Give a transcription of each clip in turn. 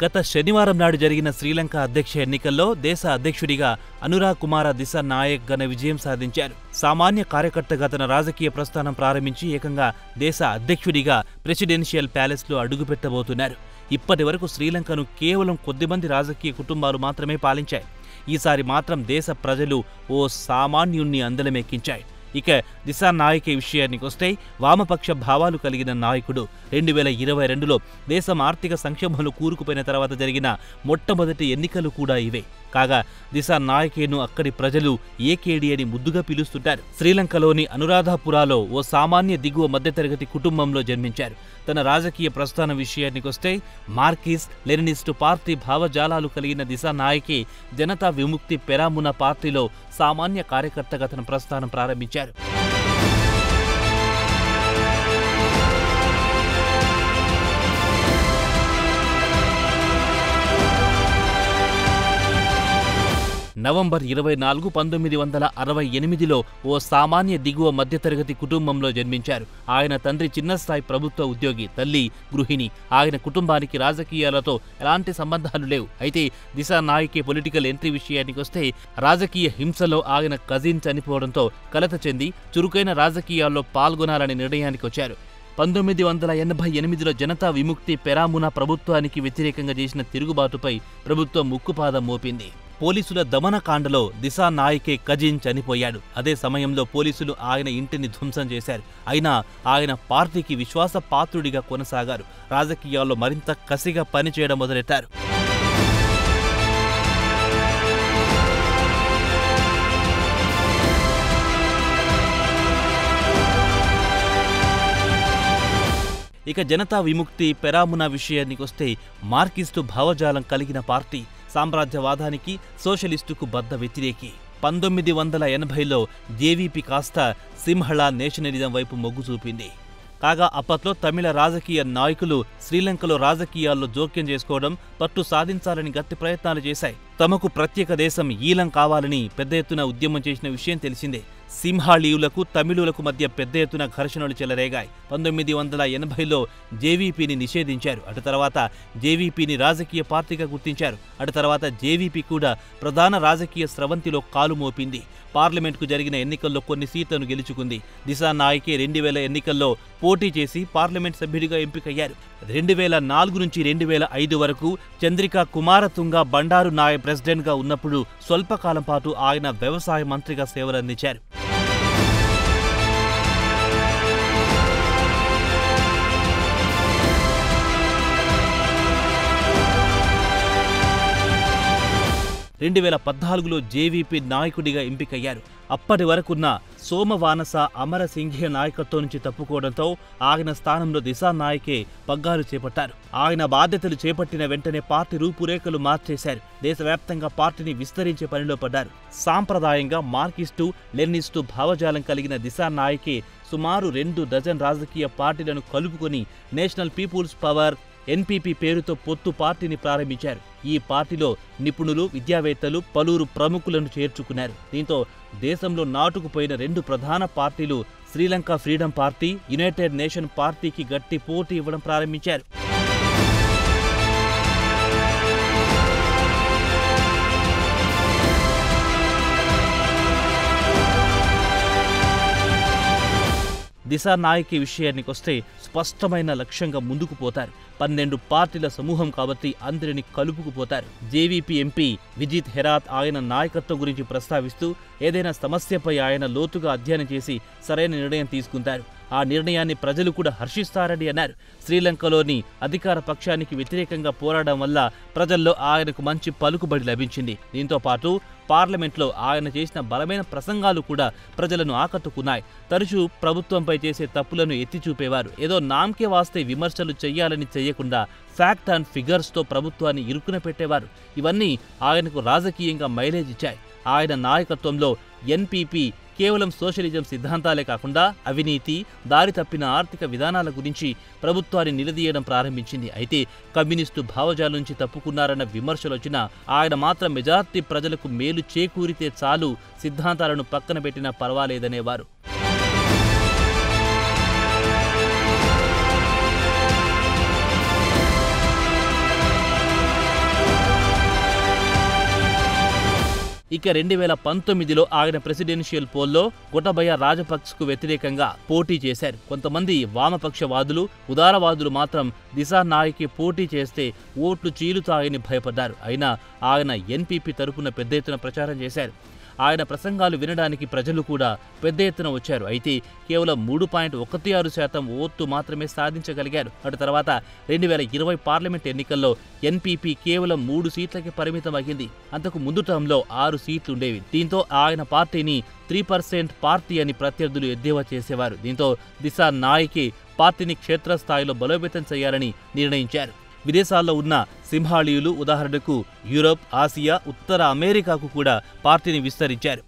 గత శనివారం నాడు జరిగిన శ్రీలంక అధ్యక్ష ఎన్నికల్లో దేశ అధ్యక్షుడిగా అనురా కుమార దిశానాయక్ ఘన విజయం సాధించారు. సామాన్య కార్యకర్తగా తన రాజకీయ ప్రస్థానం ప్రారంభించి ఏకంగా దేశ అధ్యక్షుడిగా ప్రెసిడెన్షియల్ ప్యాలెస్లో అడుగుపెట్టబోతున్నారు. ఇప్పటి వరకు శ్రీలంకను కేవలం కొద్దిమంది రాజకీయ కుటుంబాలు మాత్రమే పాలించాయి. ఈసారి మాత్రం దేశ ప్రజలు ఓ సామాన్యుణ్ణి అందలమెక్కించాయి. ఇక దిశానాయక్ విషయానికొస్తే వామపక్ష భావాలు కలిగిన నాయకుడు. 2022లో దేశం ఆర్థిక సంక్షోభంలో కూరుకుపోయిన తర్వాత జరిగిన మొట్టమొదటి ఎన్నికలు కూడా ఇవే. కాగా దిశానాయక్ను అక్కడి ప్రజలు ఏకేడి అని ముద్దుగా పిలుస్తుంటారు. శ్రీలంకలోని అనురాధపురాలో ఓ సామాన్య దిగువ మధ్యతరగతి కుటుంబంలో జన్మించారు. తన రాజకీయ ప్రస్థానం విషయానికొస్తే మార్కిస్ట్ లెనినిస్టు పార్టీ భావజాలాలు కలిగిన దిశానాయక్ జనతా విముక్తి పెరామున పార్టీలో సామాన్య కార్యకర్తగా తన ప్రస్థానం ప్రారంభించారు. నవంబర్ 24, 1968లో ఓ సామాన్య దిగువ మధ్యతరగతి కుటుంబంలో జన్మించారు. ఆయన తండ్రి చిన్నస్థాయి ప్రభుత్వ ఉద్యోగి, తల్లి గృహిణి. ఆయన కుటుంబానికి రాజకీయాలతో ఎలాంటి సంబంధాలు లేవు. అయితే దిశానాయక్ పొలిటికల్ ఎంట్రీ విషయానికొస్తే రాజకీయ హింసలో ఆయన కజిన్ చనిపోవడంతో కలత చెంది చురుకైన రాజకీయాల్లో పాల్గొనాలనే నిర్ణయానికి వచ్చారు. 1988లో జనతా విముక్తి పెరామున ప్రభుత్వానికి వ్యతిరేకంగా చేసిన తిరుగుబాటుపై ప్రభుత్వం ముక్కుపాదం మోపింది. పోలీసుల దమనకాండలో దిశానాయక్ కజిన్ చనిపోయాడు. అదే సమయంలో పోలీసులు ఆయన ఇంటిని ధ్వంసం చేశారు. అయినా ఆయన పార్టీకి విశ్వాసపాత్రుడిగా కొనసాగారు. రాజకీయాల్లో మరింత కసిగా పనిచేయడం మొదలెట్టారు. ఇక జనతా విముక్తి పెరామున విషయానికొస్తే మార్కిస్టు భావజాలం కలిగిన పార్టీ, సామ్రాజ్యవాదానికి సోషలిస్టుకు బద్ద వ్యతిరేకి. 1980లో జేవీపీ కాస్త సింహళ నేషనలిజం వైపు మొగ్గు చూపింది. కాగా అప్పట్లో తమిళ రాజకీయ నాయకులు శ్రీలంకలో రాజకీయాల్లో జోక్యం చేసుకోవడం, పట్టు సాధించాలని గట్టి ప్రయత్నాలు చేశాయి. తమకు ప్రత్యేక దేశం ఈలం కావాలని పెద్ద ఎత్తున ఉద్యమం చేసిన విషయం తెలిసిందే. సింహాళీయులకు తమిళులకు మధ్య పెద్ద ఎత్తున ఘర్షణలు చెలరేగాయి. 1980లో జేవీపీని నిషేధించారు. అటు తర్వాత జేవీపీని రాజకీయ పార్టీగా గుర్తించారు. అటు తర్వాత జేవీపీ కూడా ప్రధాన రాజకీయ స్రవంతిలో కాలు మోపింది. పార్లమెంట్కు జరిగిన ఎన్నికల్లో కొన్ని సీట్లను గెలుచుకుంది. దిశానాయక్ 2000 ఎన్నికల్లో పోటీ చేసి పార్లమెంట్ సభ్యుడిగా ఎంపికయ్యారు. 2004 నుంచి 2005 వరకు చంద్రికా కుమారతుంగ బండారు నాయక్ ప్రెసిడెంట్గా ఉన్నప్పుడు స్వల్పకాలం పాటు ఆయన వ్యవసాయ మంత్రిగా సేవలందించారు. రెండు 2014లో జేవీపీ నాయకుడిగా ఎంపికయ్యారు. అప్పటి వరకున్న సోమవానస అమరసింఘే నాయకత్వం నుంచి తప్పుకోవడంతో ఆయన స్థానంలో దిశానాయక్ పగ్గాలు చేపట్టారు. ఆయన బాధ్యతలు చేపట్టిన వెంటనే పార్టీ రూపురేఖలు మార్చేశారు. దేశవ్యాప్తంగా పార్టీని విస్తరించే పనిలో పడ్డారు. సాంప్రదాయంగా మార్కిస్టు లెనినిస్టు భావజాలం కలిగిన దిశానాయక్ సుమారు 2 డజన్ రాజకీయ పార్టీలను కలుపుకొని నేషనల్ పీపుల్స్ పవర్ ఎన్పీపీ పేరుతో పొత్తు పార్టీని ప్రారంభించారు. ఈ పార్టీలో నిపుణులు, విద్యావేత్తలు, పలువురు ప్రముఖులను చేర్చుకున్నారు. దీంతో దేశంలో నాటుకుపోయిన 2 ప్రధాన పార్టీలు Sri Lanka freedom party, United nation పార్టీకి గట్టి పోటీ ఇవ్వడం ప్రారంభించారు. దిశానాయక్ విషయానికొస్తే స్పష్టమైన లక్ష్యంగా ముందుకు పోతారు. 12 పార్టీల సమూహం కాబట్టి అందరిని కలుపుకుపోతారు. జేవీపీ ఎంపీ విజిత్ హెరాత్ ఆయన నాయకత్వం గురించి ప్రస్తావిస్తూ ఏదైనా సమస్యపై ఆయన లోతుగా అధ్యయనం చేసి సరైన నిర్ణయం తీసుకుంటారు. ఆ నిర్ణయాన్ని ప్రజలు కూడా హర్షిస్తారని అన్నారు. శ్రీలంకలోని అధికార పక్షానికి వ్యతిరేకంగా పోరాడడం వల్ల ప్రజల్లో ఆయనకు మంచి పలుకుబడి లభించింది. దీంతో పాటు పార్లమెంట్లో ఆయన చేసిన బలమైన ప్రసంగాలు కూడా ప్రజలను ఆకట్టుకున్నాయి. తరచూ ప్రభుత్వంపై చేసే తప్పులను ఎత్తి చూపేవారు. ఏదో నామకే వాస్తే విమర్శలు చెయ్యాలని చెయ్యకుండా ఫ్యాక్ట్ అండ్ ఫిగర్స్తో ప్రభుత్వాన్ని ఇరుకున పెట్టేవారు. ఇవన్నీ ఆయనకు రాజకీయంగా మైలేజ్ ఇచ్చాయి. ఆయన నాయకత్వంలో ఎన్పీపీ కేవలం సోషలిజం సిద్ధాంతాలే కాకుండా అవినీతి, దారి తప్పిన ఆర్థిక విధానాల గురించి ప్రభుత్వాన్ని నిలదీయడం ప్రారంభించింది. అయితే కమ్యూనిస్టు భావజాలం నుంచి తప్పుకున్నారన్న విమర్శలు వచ్చినా ఆయన మాత్రం మెజార్టీ ప్రజలకు మేలు చేకూరితే చాలు, సిద్ధాంతాలను పక్కన పెట్టినా పర్వాలేదనేవారు. ఇక 2019లో ఆయన ప్రెసిడెన్షియల్ పోల్లో గోటబయ రాజపక్సకు వ్యతిరేకంగా పోటీ చేశారు. కొంతమంది వామపక్షవాదులు, ఉదారవాదులు మాత్రం దిశానాయక్కి పోటీ చేస్తే ఓట్లు చీలుతాయని భయపడ్డారు. అయినా ఆయన ఎన్పీపీ తరపున పెద్ద ఎత్తున ప్రచారం చేశారు. ఆయన ప్రసంగాలు వినడానికి ప్రజలు కూడా పెద్ద ఎత్తున వచ్చారు. అయితే కేవలం 3.16% ఓట్లు మాత్రమే సాధించగలిగారు. అటు తర్వాత 2020 పార్లమెంట్ ఎన్నికల్లో ఎన్పీపీ కేవలం 3 సీట్లకి పరిమితమైంది. అంతకు ముందు టర్మ్లో 6 సీట్లుండేవి. దీంతో ఆయన పార్టీని 3% పార్టీ అని ప్రత్యర్థులు ఎద్దేవా చేసేవారు. దీంతో దిశానాయక్ పార్టీని క్షేత్రస్థాయిలో బలోపేతం చేయాలని నిర్ణయించారు. విదేశాల్లో ఉన్న సింహాళీయులు ఉదాహరణకు యూరప్, ఆసియా, ఉత్తర అమెరికాకు కూడా పార్టీని విస్తరించారు.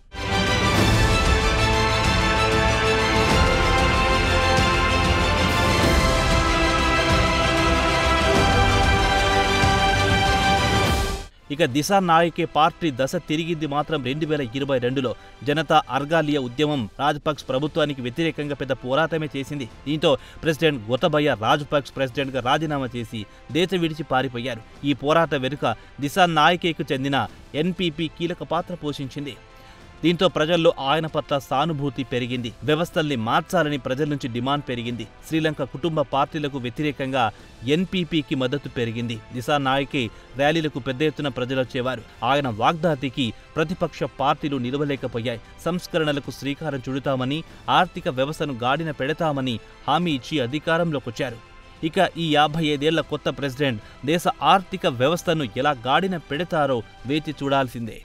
ఇక దిశానాయక్ పార్టీ దశ తిరిగింది మాత్రం 2022లో. జనతా అర్గాలియా ఉద్యమం రాజపక్స ప్రభుత్వానికి వ్యతిరేకంగా పెద్ద పోరాటమే చేసింది. దీంతో ప్రెసిడెంట్ గోటబయ రాజపక్స ప్రెసిడెంట్గా రాజీనామా చేసి దేశం విడిచి పారిపోయారు. ఈ పోరాటం వెనుక దిశానాయక్కు చెందిన ఎన్పీపీ కీలక పాత్ర పోషించింది. దీంతో ప్రజల్లో ఆయన పట్ల సానుభూతి పెరిగింది. వ్యవస్థల్ని మార్చాలని ప్రజల నుంచి డిమాండ్ పెరిగింది. శ్రీలంక కుటుంబ పార్టీలకు వ్యతిరేకంగా ఎన్పీపీకి మద్దతు పెరిగింది. దిశానాయక్ ర్యాలీలకు పెద్ద ఎత్తున ప్రజలొచ్చేవారు. ఆయన వాగ్దాతికి ప్రతిపక్ష పార్టీలు నిలవలేకపోయాయి. సంస్కరణలకు శ్రీకారం చుడతామని, ఆర్థిక వ్యవస్థను గాడిన పెడతామని హామీ ఇచ్చి అధికారంలోకొచ్చారు. ఇక ఈ 55 ఏళ్ల కొత్త ప్రెసిడెంట్ దేశ ఆర్థిక వ్యవస్థను ఎలా గాడిన పెడతారో వేచి చూడాల్సిందే.